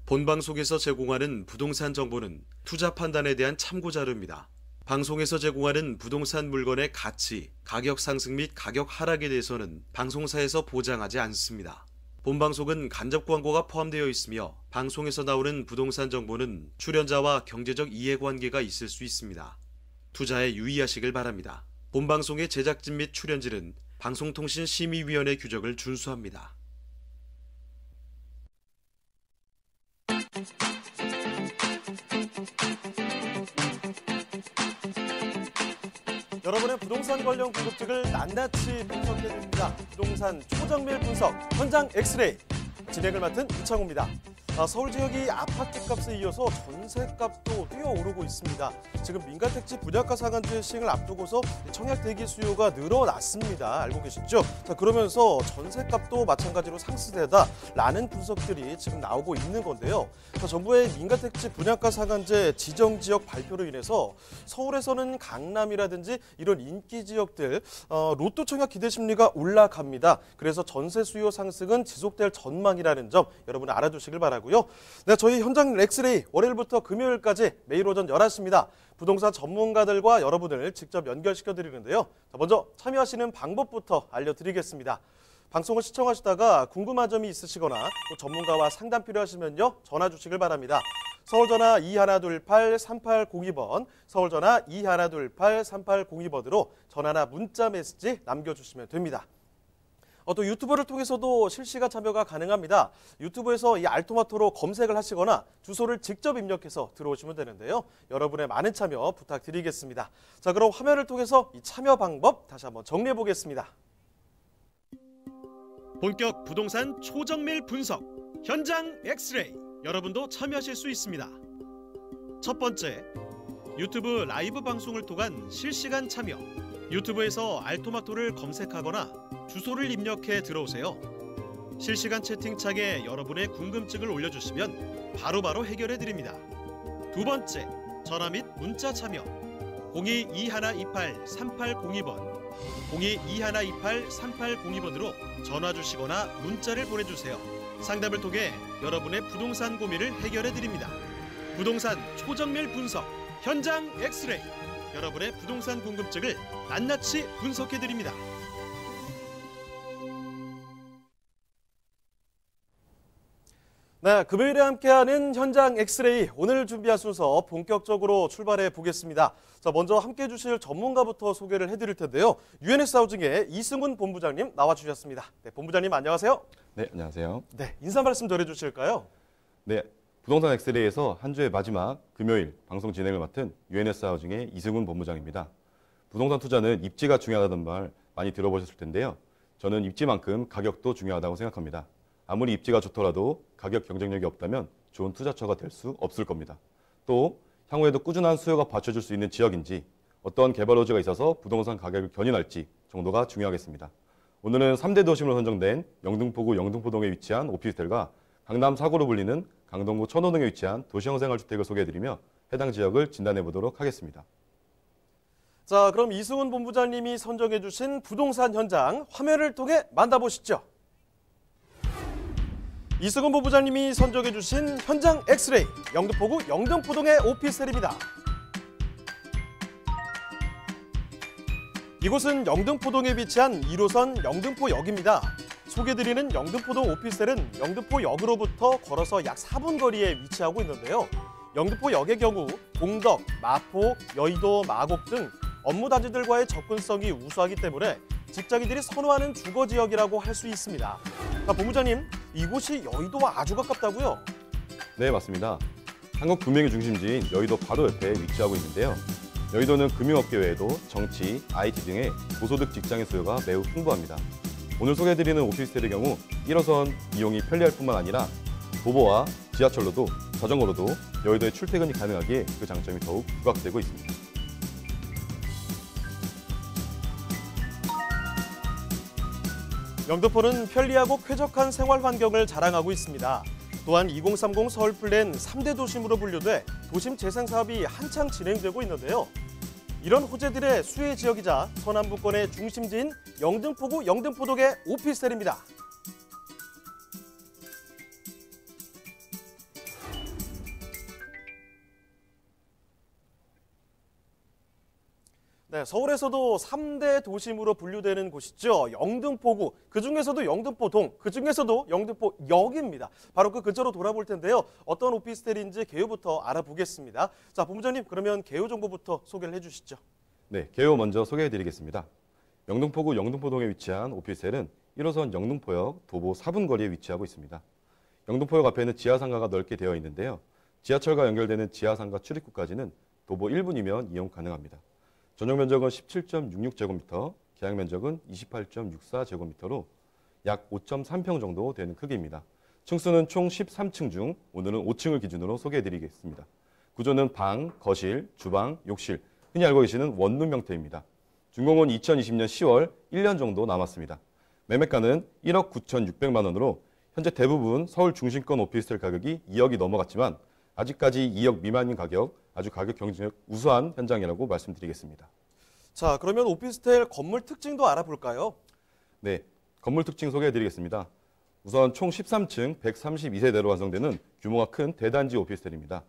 본방송에서 제공하는 부동산 정보는 투자 판단에 대한 참고 자료입니다. 방송에서 제공하는 부동산 물건의 가치, 가격 상승 및 가격 하락에 대해서는 방송사에서 보장하지 않습니다. 본방송은 간접 광고가 포함되어 있으며 방송에서 나오는 부동산 정보는 출연자와 경제적 이해관계가 있을 수 있습니다. 투자에 유의하시길 바랍니다. 본방송의 제작진 및 출연진은 방송통신심의위원회 규정을 준수합니다. 여러분의 부동산 관련 궁금증을 낱낱이 분석해드립니다. 부동산 초정밀 분석 현장 엑스레이 진행을 맡은 이창호입니다. 서울 지역이 아파트 값에 이어서 전세값도 뛰어오르고 있습니다. 지금 민간택지 분양가 상한제 시행을 앞두고서 청약 대기 수요가 늘어났습니다. 알고 계시죠? 자, 그러면서 전세값도 마찬가지로 상승되다라는 분석들이 지금 나오고 있는 건데요. 자, 정부의 민간택지 분양가 상한제 지정 지역 발표로 인해서 서울에서는 강남이라든지 이런 인기 지역들 로또 청약 기대 심리가 올라갑니다. 그래서 전세 수요 상승은 지속될 전망이라는 점 여러분 알아두시길 바라고요. 네, 저희 현장 엑스레이 월요일부터 금요일까지 매일 오전 11시입니다. 부동산 전문가들과 여러분을 직접 연결시켜 드리는데요. 먼저 참여하시는 방법부터 알려드리겠습니다. 방송을 시청하시다가 궁금한 점이 있으시거나 또 전문가와 상담 필요하시면요. 전화 주시길 바랍니다. 서울전화 2128-3802번, 서울전화 2128-3802번으로 전화나 문자 메시지 남겨주시면 됩니다. 또 유튜브를 통해서도 실시간 참여가 가능합니다. 유튜브에서 이 알토마토로 검색을 하시거나 주소를 직접 입력해서 들어오시면 되는데요. 여러분의 많은 참여 부탁드리겠습니다. 자, 그럼 화면을 통해서 이 참여 방법 다시 한번 정리해 보겠습니다. 본격 부동산 초정밀 분석 현장 엑스레이 여러분도 참여하실 수 있습니다. 첫 번째, 유튜브 라이브 방송을 통한 실시간 참여. 유튜브에서 알토마토를 검색하거나 주소를 입력해 들어오세요. 실시간 채팅창에 여러분의 궁금증을 올려주시면 바로바로 해결해 드립니다. 두 번째, 전화 및 문자 참여. 02-2128-3802번, 02-2128-3802번으로 전화 주시거나 문자를 보내주세요. 상담을 통해 여러분의 부동산 고민을 해결해 드립니다. 부동산 초정밀 분석 현장 엑스레이. 여러분의 부동산 궁금증을 낱낱이 분석해 드립니다. 네, 금요일에 함께하는 현장 엑스레이 오늘 준비한 순서 본격적으로 출발해 보겠습니다. 자, 먼저 함께해 주실 전문가부터 소개를 해드릴 텐데요. UNS 하우징의 이승훈 본부장님 나와주셨습니다. 네, 본부장님 안녕하세요. 네, 안녕하세요. 네, 인사 말씀 전해주실까요? 네, 부동산 엑스레이에서 한 주의 마지막 금요일 방송 진행을 맡은 UNS 하우징의 이승훈 본부장입니다. 부동산 투자는 입지가 중요하다는 말 많이 들어보셨을 텐데요. 저는 입지만큼 가격도 중요하다고 생각합니다. 아무리 입지가 좋더라도 가격 경쟁력이 없다면 좋은 투자처가 될 수 없을 겁니다. 또 향후에도 꾸준한 수요가 받쳐줄 수 있는 지역인지 어떤 개발 호재가 있어서 부동산 가격을 견인할지 정도가 중요하겠습니다. 오늘은 3대 도심으로 선정된 영등포구 영등포동에 위치한 오피스텔과 강남 4구로 불리는 강동구 천호동에 위치한 도시형 생활주택을 소개해드리며 해당 지역을 진단해보도록 하겠습니다. 자, 그럼 이승훈 본부장님이 선정해 주신 부동산 현장 화면을 통해 만나보시죠. 이승훈 본부장님이 선정해 주신 현장 엑스레이 영등포구 영등포동의 오피스텔입니다. 이곳은 영등포동에 위치한 1호선 영등포역입니다. 소개드리는 영등포동 오피스텔은 영등포역으로부터 걸어서 약 4분 거리에 위치하고 있는데요. 영등포역의 경우 공덕, 마포, 여의도, 마곡 등 업무 단지들과의 접근성이 우수하기 때문에 직장인들이 선호하는 주거지역이라고 할 수 있습니다. 자, 본부장님, 이곳이 여의도와 아주 가깝다고요? 네, 맞습니다. 한국 금융의 중심지인 여의도 바로 옆에 위치하고 있는데요. 여의도는 금융업계 외에도 정치, IT 등의 고소득 직장인 수요가 매우 풍부합니다. 오늘 소개해드리는 오피스텔의 경우 1호선 이용이 편리할 뿐만 아니라 도보와 지하철로도 자전거로도 여의도에 출퇴근이 가능하기에 그 장점이 더욱 부각되고 있습니다. 영등포는 편리하고 쾌적한 생활 환경을 자랑하고 있습니다. 또한 2030 서울 플랜 3대 도심으로 분류돼 도심 재생 사업이 한창 진행되고 있는데요. 이런 호재들의 수혜 지역이자 서남부권의 중심지인 영등포구 영등포동의 오피스텔입니다. 네, 서울에서도 3대 도심으로 분류되는 곳이죠. 영등포구, 그중에서도 영등포동, 그중에서도 영등포역입니다. 바로 그 근처로 돌아볼 텐데요. 어떤 오피스텔인지 개요부터 알아보겠습니다. 자, 본부장님, 그러면 개요 정보부터 소개를 해주시죠. 네, 개요 먼저 소개해드리겠습니다. 영등포구 영등포동에 위치한 오피스텔은 1호선 영등포역 도보 4분 거리에 위치하고 있습니다. 영등포역 앞에는 지하상가가 넓게 되어 있는데요. 지하철과 연결되는 지하상가 출입구까지는 도보 1분이면 이용 가능합니다. 전용 면적은 17.66제곱미터, 계약 면적은 28.64제곱미터로 약 5.3평 정도 되는 크기입니다. 층수는 총 13층 중 오늘은 5층을 기준으로 소개해드리겠습니다. 구조는 방, 거실, 주방, 욕실, 흔히 알고 계시는 원룸 형태입니다. 준공은 2020년 10월 1년 정도 남았습니다. 매매가는 1억 9,600만 원으로 현재 대부분 서울 중심권 오피스텔 가격이 2억이 넘어갔지만 아직까지 2억 미만인 가격, 아주 가격 경쟁력 우수한 현장이라고 말씀드리겠습니다. 자, 그러면 오피스텔 건물 특징도 알아볼까요? 네, 건물 특징 소개해드리겠습니다. 우선 총 13층 132세대로 완성되는 규모가 큰 대단지 오피스텔입니다.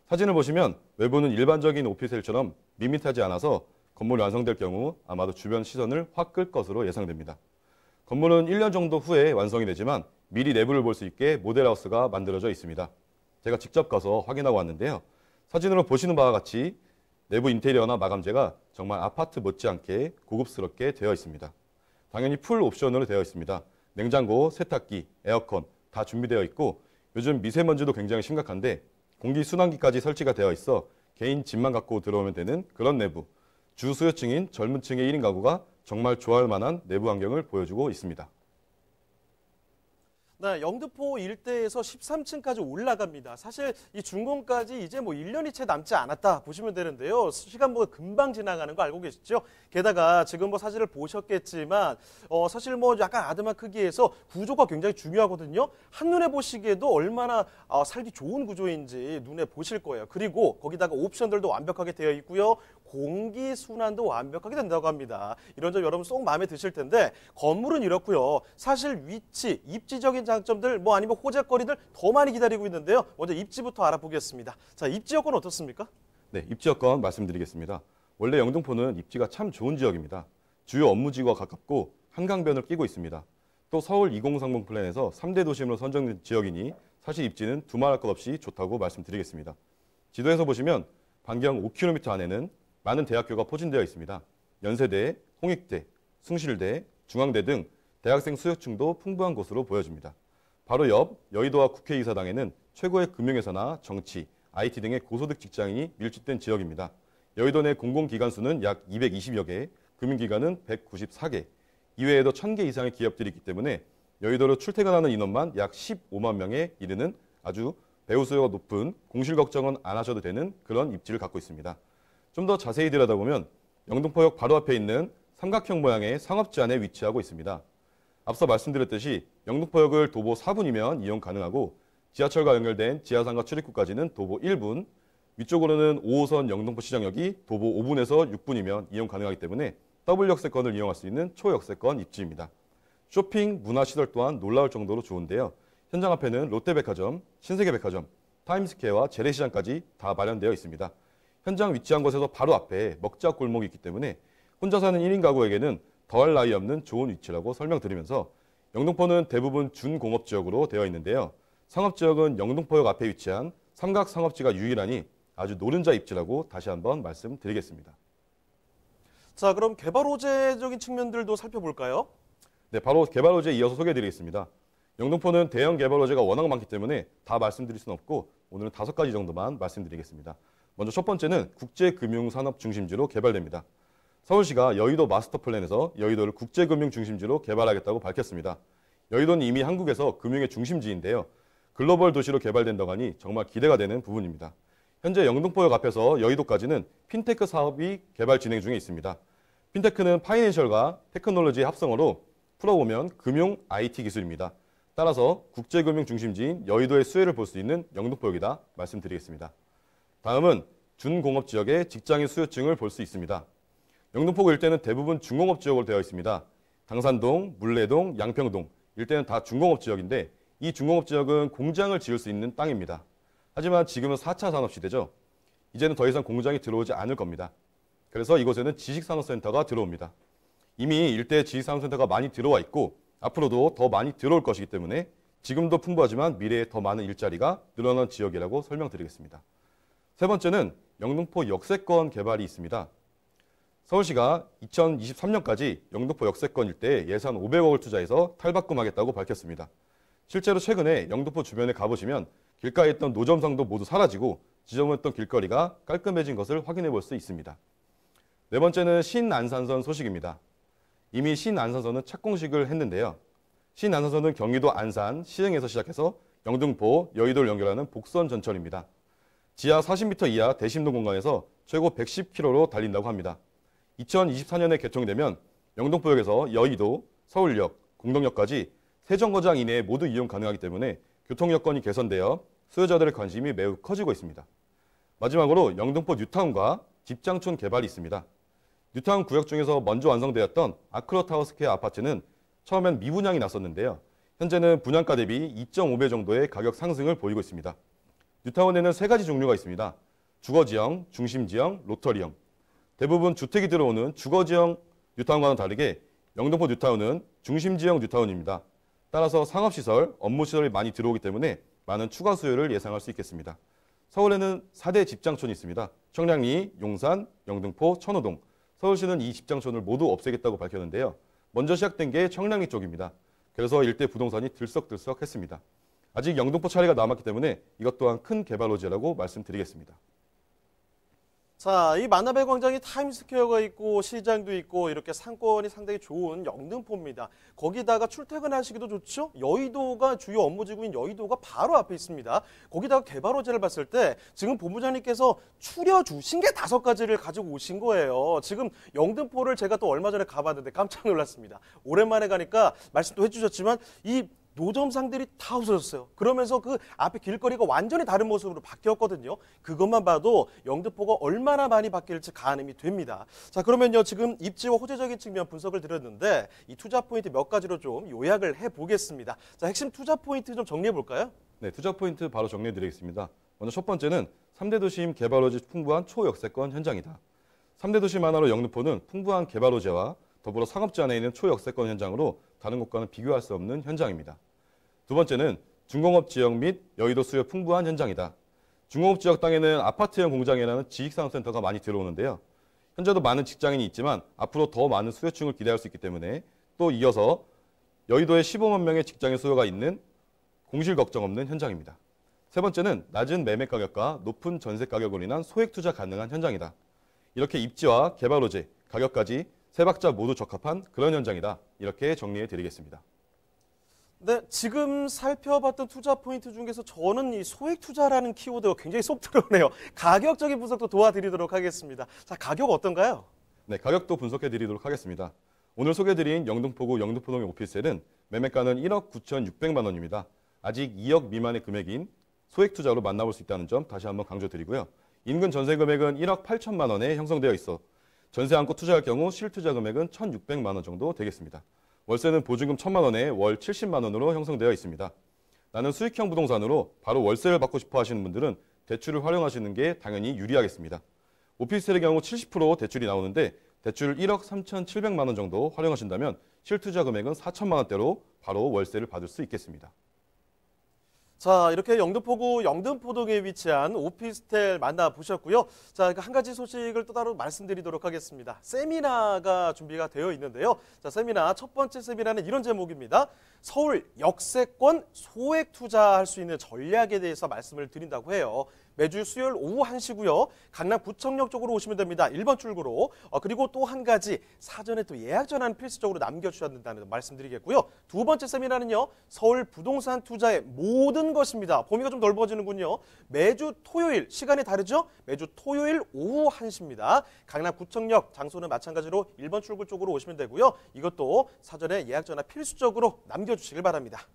사진을 보시면 외부는 일반적인 오피스텔처럼 밋밋하지 않아서 건물이 완성될 경우 아마도 주변 시선을 확 끌 것으로 예상됩니다. 건물은 1년 정도 후에 완성이 되지만 미리 내부를 볼 수 있게 모델하우스가 만들어져 있습니다. 제가 직접 가서 확인하고 왔는데요. 사진으로 보시는 바와 같이 내부 인테리어나 마감재가 정말 아파트 못지않게 고급스럽게 되어 있습니다. 당연히 풀 옵션으로 되어 있습니다. 냉장고, 세탁기, 에어컨 다 준비되어 있고 요즘 미세먼지도 굉장히 심각한데 공기순환기까지 설치가 되어 있어 개인 집만 갖고 들어오면 되는 그런 내부. 주 수요층인 젊은 층의 1인 가구가 정말 좋아할 만한 내부 환경을 보여주고 있습니다. 네, 영등포 일대에서 13층까지 올라갑니다. 사실 이 준공까지 이제 1년이 채 남지 않았다 보시면 되는데요. 시간 금방 지나가는 거 알고 계시죠? 게다가 지금 사진을 보셨겠지만 사실 약간 아담한 크기에서 구조가 굉장히 중요하거든요. 한눈에 보시기에도 얼마나 살기 좋은 구조인지 눈에 보실 거예요. 그리고 거기다가 옵션들도 완벽하게 되어 있고요. 공기 순환도 완벽하게 된다고 합니다. 이런 점 여러분 쏙 마음에 드실 텐데 건물은 이렇고요. 사실 위치, 입지적인 장점들 아니면 호재거리들 더 많이 기다리고 있는데요. 먼저 입지부터 알아보겠습니다. 자, 입지 여건 어떻습니까? 네, 입지 여건 말씀드리겠습니다. 원래 영등포는 입지가 참 좋은 지역입니다. 주요 업무지구와 가깝고 한강변을 끼고 있습니다. 또 서울 2030 플랜에서 3대 도심으로 선정된 지역이니 사실 입지는 두말할 것 없이 좋다고 말씀드리겠습니다. 지도에서 보시면 반경 5km 안에는 많은 대학교가 포진되어 있습니다. 연세대, 홍익대, 숭실대, 중앙대 등 대학생 수요층도 풍부한 곳으로 보여집니다. 바로 옆 여의도와 국회의사당에는 최고의 금융회사나 정치, IT 등의 고소득 직장인이 밀집된 지역입니다. 여의도 내 공공기관 수는 약 220여 개, 금융기관은 194개, 이외에도 1000개 이상의 기업들이 있기 때문에 여의도로 출퇴근하는 인원만 약 15만 명에 이르는 아주 배후 수요가 높은 공실 걱정은 안 하셔도 되는 그런 입지를 갖고 있습니다. 좀 더 자세히 들여다보면 영등포역 바로 앞에 있는 삼각형 모양의 상업지 안에 위치하고 있습니다. 앞서 말씀드렸듯이 영등포역을 도보 4분이면 이용 가능하고 지하철과 연결된 지하상가 출입구까지는 도보 1분, 위쪽으로는 5호선 영등포시장역이 도보 5분에서 6분이면 이용 가능하기 때문에 더블 역세권을 이용할 수 있는 초역세권 입지입니다. 쇼핑, 문화시설 또한 놀라울 정도로 좋은데요. 현장 앞에는 롯데백화점, 신세계백화점, 타임스퀘어와 재래시장까지 다 마련되어 있습니다. 현장 위치한 곳에서 바로 앞에 먹자 골목이 있기 때문에 혼자 사는 1인 가구에게는 더할 나위 없는 좋은 위치라고 설명드리면서 영등포는 대부분 준공업지역으로 되어 있는데요. 상업지역은 영등포역 앞에 위치한 삼각상업지가 유일하니 아주 노른자 입지라고 다시 한번 말씀드리겠습니다. 자, 그럼 개발 호재적인 측면들도 살펴볼까요? 네, 바로 개발 호재에 이어서 소개해드리겠습니다. 영등포는 대형 개발 호재가 워낙 많기 때문에 다 말씀드릴 수는 없고 오늘은 5가지 정도만 말씀드리겠습니다. 먼저 첫 번째는 국제금융산업 중심지로 개발됩니다. 서울시가 여의도 마스터 플랜에서 여의도를 국제금융 중심지로 개발하겠다고 밝혔습니다. 여의도는 이미 한국에서 금융의 중심지인데요. 글로벌 도시로 개발된다고 하니 정말 기대가 되는 부분입니다. 현재 영등포역 앞에서 여의도까지는 핀테크 사업이 개발 진행 중에 있습니다. 핀테크는 파이낸셜과 테크놀로지의 합성어로 풀어보면 금융 IT 기술입니다. 따라서 국제금융 중심지인 여의도의 수혜를 볼 수 있는 영등포역이다 말씀드리겠습니다. 다음은 준공업 지역의 직장인 수요층을 볼 수 있습니다. 영등포구 일대는 대부분 중공업 지역으로 되어 있습니다. 당산동, 물레동, 양평동 일대는 다 중공업 지역인데 이 중공업 지역은 공장을 지을 수 있는 땅입니다. 하지만 지금은 4차 산업시대죠. 이제는 더 이상 공장이 들어오지 않을 겁니다. 그래서 이곳에는 지식산업센터가 들어옵니다. 이미 일대 지식산업센터가 많이 들어와 있고 앞으로도 더 많이 들어올 것이기 때문에 지금도 풍부하지만 미래에 더 많은 일자리가 늘어난 지역이라고 설명드리겠습니다. 세 번째는 영등포 역세권 개발이 있습니다. 서울시가 2023년까지 영등포 역세권 일대에 예산 500억을 투자해서 탈바꿈하겠다고 밝혔습니다. 실제로 최근에 영등포 주변에 가보시면 길가에 있던 노점상도 모두 사라지고 지저분했던 길거리가 깔끔해진 것을 확인해 볼 수 있습니다. 네 번째는 신안산선 소식입니다. 이미 신안산선은 착공식을 했는데요. 신안산선은 경기도 안산, 시흥에서 시작해서 영등포, 여의도를 연결하는 복선 전철입니다. 지하 40m 이하 대심동 공간에서 최고 110km로 달린다고 합니다. 2024년에 개통되면 영등포역에서 여의도, 서울역, 공덕역까지 세정거장 이내에 모두 이용 가능하기 때문에 교통 여건이 개선되어 수요자들의 관심이 매우 커지고 있습니다. 마지막으로 영등포 뉴타운과 집장촌 개발이 있습니다. 뉴타운 구역 중에서 먼저 완성되었던 아크로타워스퀘어 아파트는 처음엔 미분양이 났었는데요. 현재는 분양가 대비 2.5배 정도의 가격 상승을 보이고 있습니다. 뉴타운에는 세 가지 종류가 있습니다. 주거지형, 중심지형, 로터리형. 대부분 주택이 들어오는 주거지형 뉴타운과는 다르게 영등포 뉴타운은 중심지형 뉴타운입니다. 따라서 상업시설, 업무시설이 많이 들어오기 때문에 많은 추가 수요를 예상할 수 있겠습니다. 서울에는 4대 집장촌이 있습니다. 청량리, 용산, 영등포, 천호동. 서울시는 이 집장촌을 모두 없애겠다고 밝혔는데요. 먼저 시작된 게 청량리 쪽입니다. 그래서 일대 부동산이 들썩들썩했습니다. 아직 영등포 차례가 남았기 때문에 이것 또한 큰 개발 호재라고 말씀드리겠습니다. 자, 이 만나배 광장이 타임스퀘어가 있고 시장도 있고 이렇게 상권이 상당히 좋은 영등포입니다. 거기다가 출퇴근하시기도 좋죠. 여의도가 주요 업무지구인 여의도가 바로 앞에 있습니다. 거기다가 개발 호재를 봤을 때 지금 본부장님께서 추려주신 게 5가지를 가지고 오신 거예요. 지금 영등포를 제가 또 얼마 전에 가봤는데 깜짝 놀랐습니다. 오랜만에 가니까 말씀도 해주셨지만 이 노점상들이 다 없어졌어요. 그러면서 그 앞에 길거리가 완전히 다른 모습으로 바뀌었거든요. 그것만 봐도 영등포가 얼마나 많이 바뀔지 가늠이 됩니다. 자, 그러면요, 지금 입지와 호재적인 측면 분석을 드렸는데 이 투자 포인트 몇 가지로 좀 요약을 해보겠습니다. 자, 핵심 투자 포인트 좀 정리해 볼까요? 네, 투자 포인트 바로 정리해 드리겠습니다. 먼저 첫 번째는 3대 도심 개발 호재 풍부한 초역세권 현장이다. 3대 도심 하나로 영등포는 풍부한 개발 호재와 더불어 상업지 안에 있는 초역세권 현장으로 다른 곳과는 비교할 수 없는 현장입니다. 두 번째는 중공업 지역 및 여의도 수요 풍부한 현장이다. 중공업 지역 땅에는 아파트형 공장이라는 지식산업센터가 많이 들어오는데요. 현재도 많은 직장인이 있지만 앞으로 더 많은 수요층을 기대할 수 있기 때문에 또 이어서 여의도에 15만 명의 직장인 수요가 있는 공실 걱정 없는 현장입니다. 세 번째는 낮은 매매 가격과 높은 전세 가격으로 인한 소액 투자 가능한 현장이다. 이렇게 입지와 개발 호재, 가격까지 세 박자 모두 적합한 그런 현장이다. 이렇게 정리해 드리겠습니다. 네, 지금 살펴봤던 투자 포인트 중에서 저는 이 소액 투자라는 키워드가 굉장히 쏙 들어오네요. 가격적인 분석도 도와드리도록 하겠습니다. 자, 가격 어떤가요? 네, 가격도 분석해 드리도록 하겠습니다. 오늘 소개해드린 영등포구 영등포동의 오피스텔은 매매가는 1억 9,600만 원입니다. 아직 2억 미만의 금액인 소액 투자로 만나볼 수 있다는 점 다시 한번 강조드리고요. 인근 전세 금액은 1억 8천만 원에 형성되어 있어 전세 안고 투자할 경우 실투자 금액은 1,600만 원 정도 되겠습니다. 월세는 보증금 1,000만 원에 월 70만 원으로 형성되어 있습니다. 나는 수익형 부동산으로 바로 월세를 받고 싶어 하시는 분들은 대출을 활용하시는 게 당연히 유리하겠습니다. 오피스텔의 경우 70% 대출이 나오는데 대출 1억 3,700만 원 정도 활용하신다면 실투자 금액은 4천만 원대로 바로 월세를 받을 수 있겠습니다. 자, 이렇게 영등포구 영등포동에 위치한 오피스텔 만나보셨고요. 자, 한 가지 소식을 또 따로 말씀드리도록 하겠습니다. 세미나가 준비가 되어 있는데요. 자, 세미나 첫 번째 세미나는 이런 제목입니다. 서울 역세권 소액 투자할 수 있는 전략에 대해서 말씀을 드린다고 해요. 매주 수요일 오후 1시고요. 강남 구청역 쪽으로 오시면 됩니다. 1번 출구로. 그리고 또 한 가지 사전에 또 예약 전화는 필수적으로 남겨주셔야 된다는 말씀드리겠고요. 두 번째 세미나는요. 서울 부동산 투자의 모든 것입니다. 범위가 좀 넓어지는군요. 매주 토요일, 시간이 다르죠? 매주 토요일 오후 1시입니다. 강남 구청역 장소는 마찬가지로 1번 출구 쪽으로 오시면 되고요. 이것도 사전에 예약 전화 필수적으로 남겨주시길 바랍니다.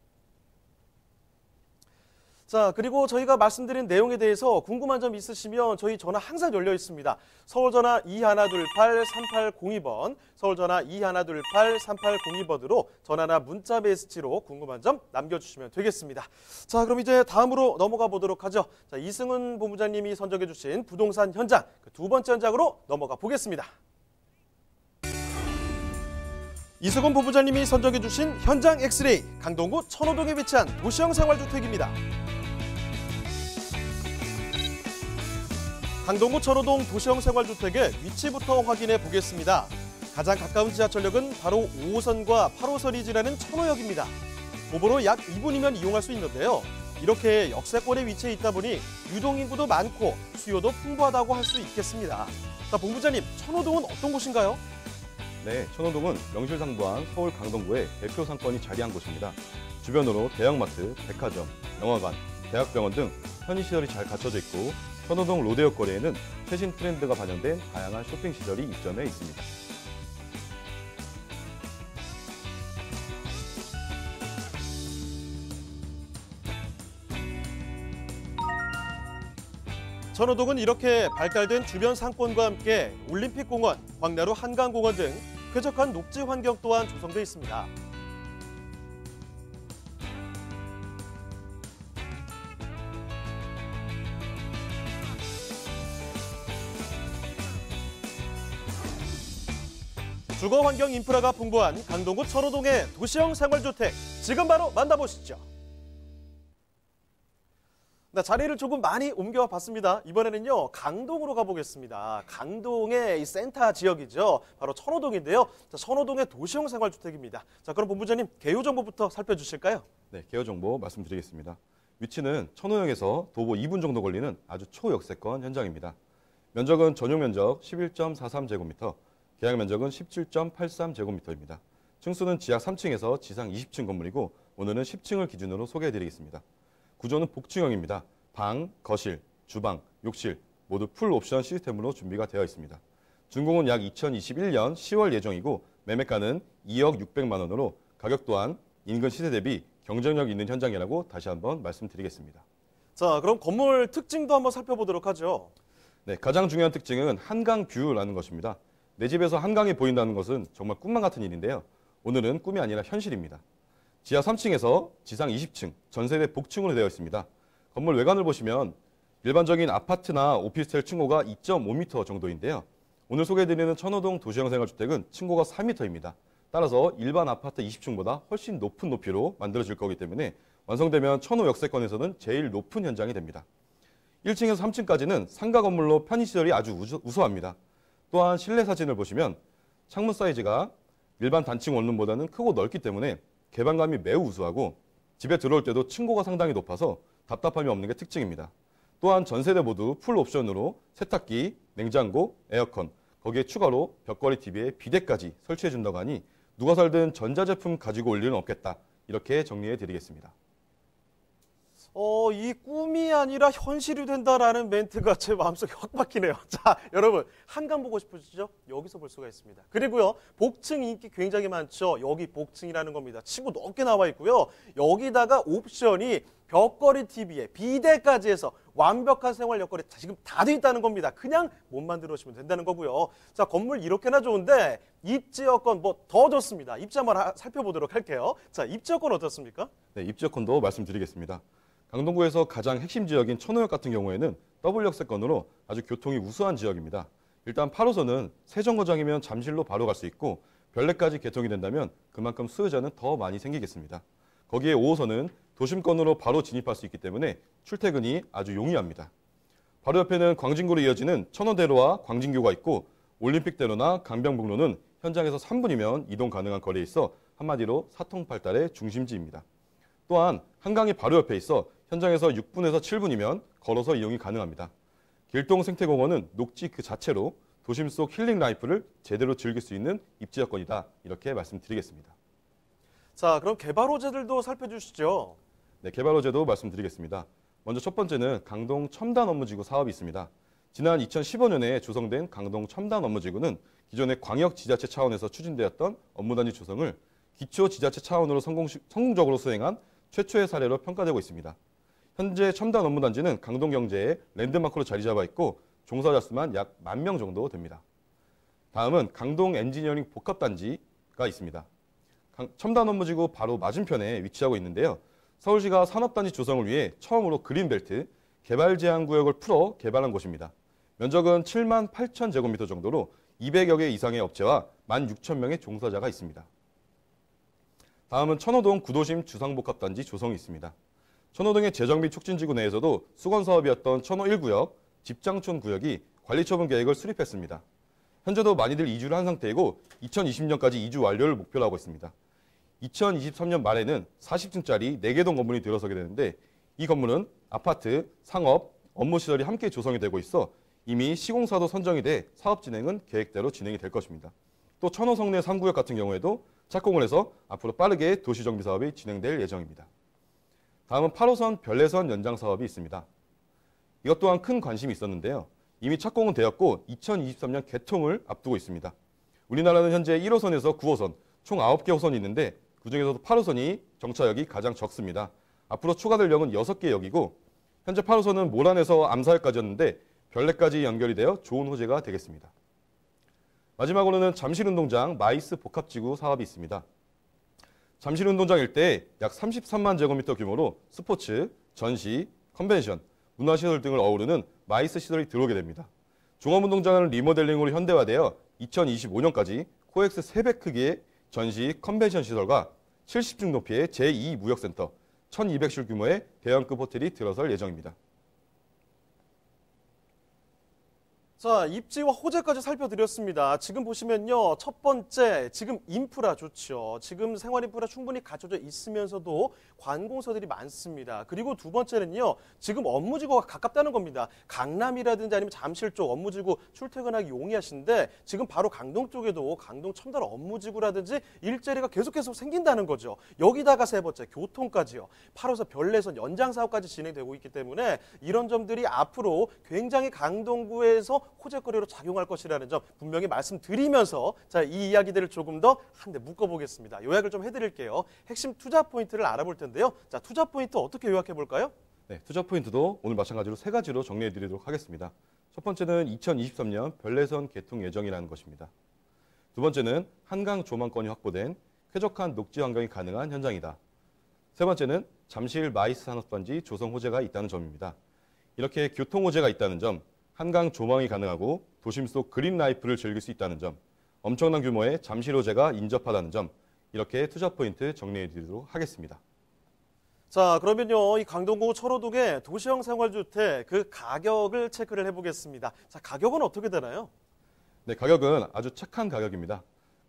자, 그리고 저희가 말씀드린 내용에 대해서 궁금한 점 있으시면 저희 전화 항상 열려 있습니다. 서울전화 2128-3802번, 서울전화 2128-3802번으로 전화나 문자 메시지로 궁금한 점 남겨주시면 되겠습니다. 자, 그럼 이제 다음으로 넘어가 보도록 하죠. 자, 이승훈 본부장님이 선정해 주신 부동산 현장, 그 두 번째 현장으로 넘어가 보겠습니다. 이승훈 본부장님이 선정해 주신 현장 엑스레이, 강동구 천호동에 위치한 도시형 생활주택입니다. 강동구 천호동 도시형 생활주택의 위치부터 확인해 보겠습니다. 가장 가까운 지하철역은 바로 5호선과 8호선이 지나는 천호역입니다. 도보로 약 2분이면 이용할 수 있는데요. 이렇게 역세권에 위치해 있다 보니 유동인구도 많고 수요도 풍부하다고 할 수 있겠습니다. 자, 본부장님, 천호동은 어떤 곳인가요? 네, 천호동은 명실상부한 서울 강동구의 대표 상권이 자리한 곳입니다. 주변으로 대형마트, 백화점, 영화관, 대학병원 등 편의시설이 잘 갖춰져 있고 천호동 로데오 거리에는 최신 트렌드가 반영된 다양한 쇼핑 시설이 입점해 있습니다. 천호동은 이렇게 발달된 주변 상권과 함께 올림픽공원, 광나루 한강공원 등 쾌적한 녹지 환경 또한 조성돼 있습니다. 주거 환경 인프라가 풍부한 강동구 천호동의 도시형 생활주택, 지금 바로 만나보시죠. 네, 자리를 조금 많이 옮겨봤습니다. 이번에는요, 강동으로 가보겠습니다. 강동의 이 센터 지역이죠. 바로 천호동인데요. 자, 천호동의 도시형 생활주택입니다. 자, 그럼 본부장님, 개요 정보부터 살펴주실까요? 네, 개요 정보 말씀드리겠습니다. 위치는 천호역에서 도보 2분 정도 걸리는 아주 초역세권 현장입니다. 면적은 전용 면적 11.43제곱미터, 계약 면적은 17.83제곱미터입니다. 층수는 지하 3층에서 지상 20층 건물이고 오늘은 10층을 기준으로 소개해드리겠습니다. 구조는 복층형입니다. 방, 거실, 주방, 욕실 모두 풀 옵션 시스템으로 준비가 되어 있습니다. 준공은 약 2021년 10월 예정이고 매매가는 2억 600만 원으로 가격 또한 인근 시세 대비 경쟁력 있는 현장이라고 다시 한번 말씀드리겠습니다. 자, 그럼 건물 특징도 한번 살펴보도록 하죠. 네, 가장 중요한 특징은 한강 뷰라는 것입니다. 내 집에서 한강이 보인다는 것은 정말 꿈만 같은 일인데요. 오늘은 꿈이 아니라 현실입니다. 지하 3층에서 지상 20층, 전세대 복층으로 되어 있습니다. 건물 외관을 보시면 일반적인 아파트나 오피스텔 층고가 2.5m 정도인데요. 오늘 소개해드리는 천호동 도시형 생활주택은 층고가 4m입니다. 따라서 일반 아파트 20층보다 훨씬 높은 높이로 만들어질 거기 때문에 완성되면 천호 역세권에서는 제일 높은 현장이 됩니다. 1층에서 3층까지는 상가 건물로 편의시설이 아주 우수합니다. 또한 실내 사진을 보시면 창문 사이즈가 일반 단층 원룸보다는 크고 넓기 때문에 개방감이 매우 우수하고 집에 들어올 때도 층고가 상당히 높아서 답답함이 없는 게 특징입니다. 또한 전세대 모두 풀 옵션으로 세탁기, 냉장고, 에어컨, 거기에 추가로 벽걸이 TV에 비대까지 설치해 준다고 하니 누가 살든 전자제품 가지고 올 일은 없겠다. 이렇게 정리해 드리겠습니다. 이 꿈이 아니라 현실이 된다라는 멘트가 제 마음속에 확 박히네요. 자, 여러분, 한강 보고 싶으시죠? 여기서 볼 수가 있습니다. 그리고요, 복층 인기 굉장히 많죠. 여기 복층이라는 겁니다. 치고 넓게 나와 있고요. 여기다가 옵션이 벽걸이 TV에 비대까지 해서 완벽한 생활 여건이 지금 다 돼 있다는 겁니다. 그냥 몸만 들어오시면 된다는 거고요. 자, 건물 이렇게나 좋은데 입지 여건 뭐 더 좋습니다. 입지 한번 살펴보도록 할게요. 자, 입지 여건 어떻습니까? 네, 입지 여건도 말씀드리겠습니다. 강동구에서 가장 핵심 지역인 천호역 같은 경우에는 더블 역세권으로 아주 교통이 우수한 지역입니다. 일단 8호선은 세정거장이면 잠실로 바로 갈 수 있고 별내까지 개통이 된다면 그만큼 수요자는 더 많이 생기겠습니다. 거기에 5호선은 도심권으로 바로 진입할 수 있기 때문에 출퇴근이 아주 용이합니다. 바로 옆에는 광진구로 이어지는 천호대로와 광진교가 있고 올림픽대로나 강변북로는 현장에서 3분이면 이동 가능한 거리에 있어 한마디로 사통팔달의 중심지입니다. 또한 한강이 바로 옆에 있어 현장에서 6분에서 7분이면 걸어서 이용이 가능합니다. 길동 생태공원은 녹지 그 자체로 도심 속 힐링 라이프를 제대로 즐길 수 있는 입지 여건이다. 이렇게 말씀드리겠습니다. 자, 그럼 개발 호재들도 살펴주시죠. 네, 개발 호재도 말씀드리겠습니다. 먼저 첫 번째는 강동 첨단 업무지구 사업이 있습니다. 지난 2015년에 조성된 강동 첨단 업무지구는 기존의 광역 지자체 차원에서 추진되었던 업무단지 조성을 기초 지자체 차원으로 성공적으로 수행한 최초의 사례로 평가되고 있습니다. 현재 첨단 업무단지는 강동경제의 랜드마크로 자리 잡아 있고 종사자 수만 약 10,000명 정도 됩니다. 다음은 강동 엔지니어링 복합단지가 있습니다. 첨단 업무지구 바로 맞은편에 위치하고 있는데요. 서울시가 산업단지 조성을 위해 처음으로 그린벨트, 개발 제한 구역을 풀어 개발한 곳입니다. 면적은 78,000제곱미터 정도로 200여 개 이상의 업체와 16,000명의 종사자가 있습니다. 다음은 천호동 구도심 주상복합단지 조성이 있습니다. 천호동의 재정비 촉진지구 내에서도 수건사업이었던 천호 1구역, 집장촌 구역이 관리처분 계획을 수립했습니다. 현재도 많이들 이주를 한 상태이고 2020년까지 이주 완료를 목표로 하고 있습니다. 2023년 말에는 40층짜리 4개 동 건물이 들어서게 되는데 이 건물은 아파트, 상업, 업무시설이 함께 조성이 되고 있어 이미 시공사도 선정이 돼 사업 진행은 계획대로 진행이 될 것입니다. 또 천호성내 3구역 같은 경우에도 착공을 해서 앞으로 빠르게 도시정비 사업이 진행될 예정입니다. 다음은 8호선 별내선 연장 사업이 있습니다. 이것 또한 큰 관심이 있었는데요. 이미 착공은 되었고 2023년 개통을 앞두고 있습니다. 우리나라는 현재 1호선에서 9호선 총 9개 호선이 있는데 그중에서도 8호선이 정차역이 가장 적습니다. 앞으로 추가될 역은 6개 역이고 현재 8호선은 모란에서 암사역까지였는데 별내까지 연결이 되어 좋은 호재가 되겠습니다. 마지막으로는 잠실운동장 마이스 복합지구 사업이 있습니다. 잠실운동장 일대에 약 33만 제곱미터 규모로 스포츠, 전시, 컨벤션, 문화시설 등을 어우르는 마이스 시설이 들어오게 됩니다. 종합운동장은 리모델링으로 현대화되어 2025년까지 코엑스 3배 크기의 전시, 컨벤션 시설과 70층 높이의 제2무역센터, 1,200실 규모의 대형급 호텔이 들어설 예정입니다. 자, 입지와 호재까지 살펴드렸습니다. 지금 보시면요. 첫 번째, 지금 인프라 좋죠. 지금 생활 인프라 충분히 갖춰져 있으면서도 관공서들이 많습니다. 그리고 두 번째는요. 지금 업무지구가 가깝다는 겁니다. 강남이라든지 아니면 잠실 쪽 업무지구 출퇴근하기 용이하신데 지금 바로 강동 쪽에도 강동 첨단 업무지구라든지 일자리가 계속해서 생긴다는 거죠. 여기다가 세 번째, 교통까지요. 8호선 별내선 연장 사업까지 진행되고 있기 때문에 이런 점들이 앞으로 굉장히 강동구에서 호재거리로 작용할 것이라는 점 분명히 말씀드리면서 자, 이 이야기들을 조금 더 한데 묶어보겠습니다. 요약을 좀 해드릴게요. 핵심 투자 포인트를 알아볼 텐데요. 자, 투자 포인트 어떻게 요약해 볼까요? 네, 투자 포인트도 오늘 마찬가지로 3가지로 정리해 드리도록 하겠습니다. 첫 번째는 2023년 별내선 개통 예정이라는 것입니다. 두 번째는 한강 조망권이 확보된 쾌적한 녹지 환경이 가능한 현장이다. 세 번째는 잠실 마이스 산업단지 조성 호재가 있다는 점입니다. 이렇게 교통 호재가 있다는 점, 한강 조망이 가능하고 도심 속 그린 라이프를 즐길 수 있다는 점, 엄청난 규모의 잠실 호재가 인접하다는 점, 이렇게 투자 포인트 정리해 드리도록 하겠습니다. 자, 그러면요. 이 강동구 철호동의 도시형 생활주택 그 가격을 체크를 해보겠습니다. 자, 가격은 어떻게 되나요? 네, 가격은 아주 착한 가격입니다.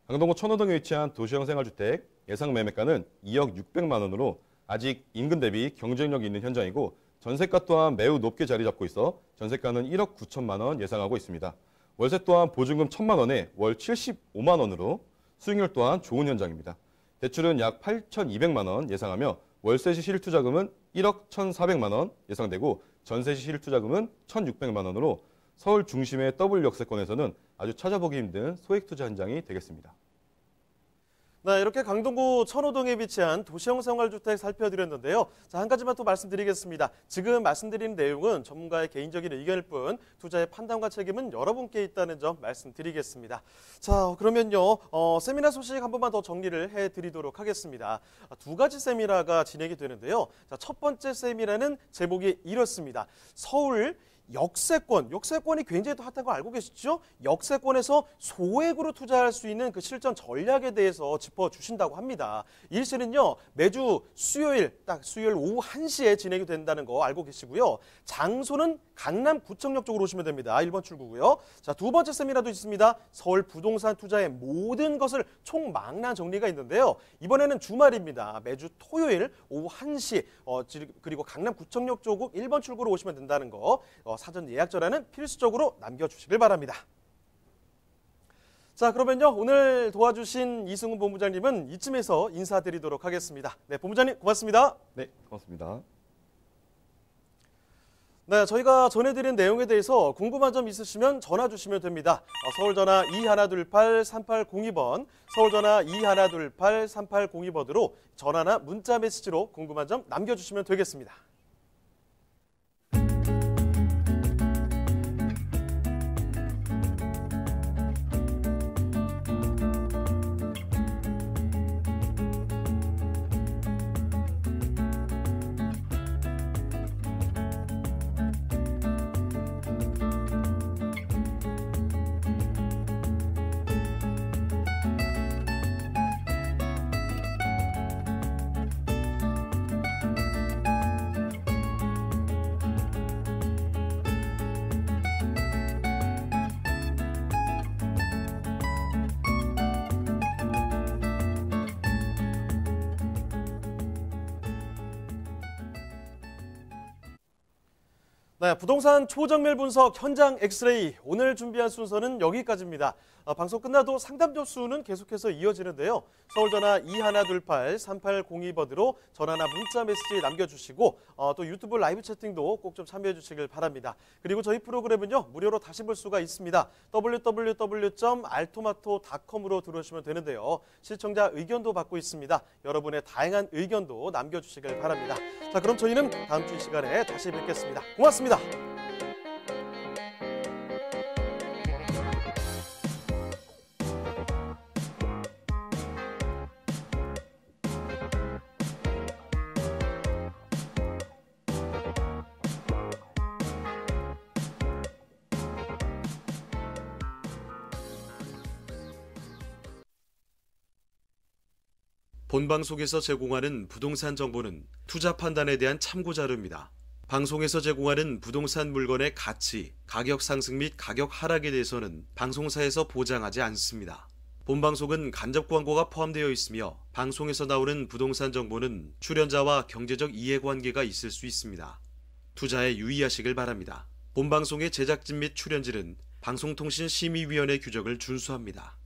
강동구 천호동에 위치한 도시형 생활주택 예상 매매가는 2억 600만 원으로 아직 인근 대비 경쟁력이 있는 현장이고 전세가 또한 매우 높게 자리 잡고 있어 전세가는 1억 9천만 원 예상하고 있습니다. 월세 또한 보증금 1,000만 원에 월 75만 원으로 수익률 또한 좋은 현장입니다. 대출은 약 8,200만 원 예상하며 월세 시 실투자금은 1억 1,400만 원 예상되고 전세 시 실투자금은 1,600만 원으로 서울 중심의 더블 역세권에서는 아주 찾아보기 힘든 소액 투자 현장이 되겠습니다. 네, 이렇게 강동구 천호동에 위치한 도시형 생활주택 살펴드렸는데요. 자, 한 가지만 또 말씀드리겠습니다. 지금 말씀드리는 내용은 전문가의 개인적인 의견일 뿐 투자의 판단과 책임은 여러분께 있다는 점 말씀드리겠습니다. 자, 그러면요. 세미나 소식 한 번만 더 정리를 해드리도록 하겠습니다. 두 가지 세미나가 진행이 되는데요. 자, 첫 번째 세미나는 제목이 이렇습니다. 서울 역세권이 굉장히 또 핫한 거 알고 계시죠? 역세권에서 소액으로 투자할 수 있는 그 실전 전략에 대해서 짚어주신다고 합니다. 일시는요, 매주 수요일, 딱 수요일 오후 1시에 진행이 된다는 거 알고 계시고요. 장소는 강남구청역 쪽으로 오시면 됩니다. 1번 출구고요. 자, 두 번째 세미나도 있습니다. 서울 부동산 투자의 모든 것을 총망라한 정리가 있는데요. 이번에는 주말입니다. 매주 토요일 오후 1시, 그리고 강남구청역 쪽 1번 출구로 오시면 된다는 거. 사전 예약 전화는 필수적으로 남겨주시길 바랍니다. 자, 그러면요. 오늘 도와주신 이승훈 본부장님은 이쯤에서 인사드리도록 하겠습니다. 네, 본부장님 고맙습니다. 네, 고맙습니다. 네, 저희가 전해드린 내용에 대해서 궁금한 점 있으시면 전화 주시면 됩니다. 서울전화 2128-3802번, 서울전화 2128-3802번으로 전화나 문자 메시지로 궁금한 점 남겨주시면 되겠습니다. 네, 부동산 초정밀 분석 현장 엑스레이 오늘 준비한 순서는 여기까지입니다. 방송 끝나도 상담 접수는 계속해서 이어지는데요. 서울전화 2128-3802번으로 전화나 문자 메시지 남겨주시고 또 유튜브 라이브 채팅도 꼭 좀 참여해 주시길 바랍니다. 그리고 저희 프로그램은요 무료로 다시 볼 수가 있습니다. www.altomato.com으로 들어오시면 되는데요. 시청자 의견도 받고 있습니다. 여러분의 다양한 의견도 남겨주시길 바랍니다. 자, 그럼 저희는 다음 주 이 시간에 다시 뵙겠습니다. 고맙습니다. 본 방송에서 제공하는 부동산 정보는 투자 판단에 대한 참고 자료입니다. 방송에서 제공하는 부동산 물건의 가치, 가격 상승 및 가격 하락에 대해서는 방송사에서 보장하지 않습니다. 본 방송은 간접 광고가 포함되어 있으며 방송에서 나오는 부동산 정보는 출연자와 경제적 이해관계가 있을 수 있습니다. 투자에 유의하시길 바랍니다. 본 방송의 제작진 및 출연진은 방송통신심의위원회 규정을 준수합니다.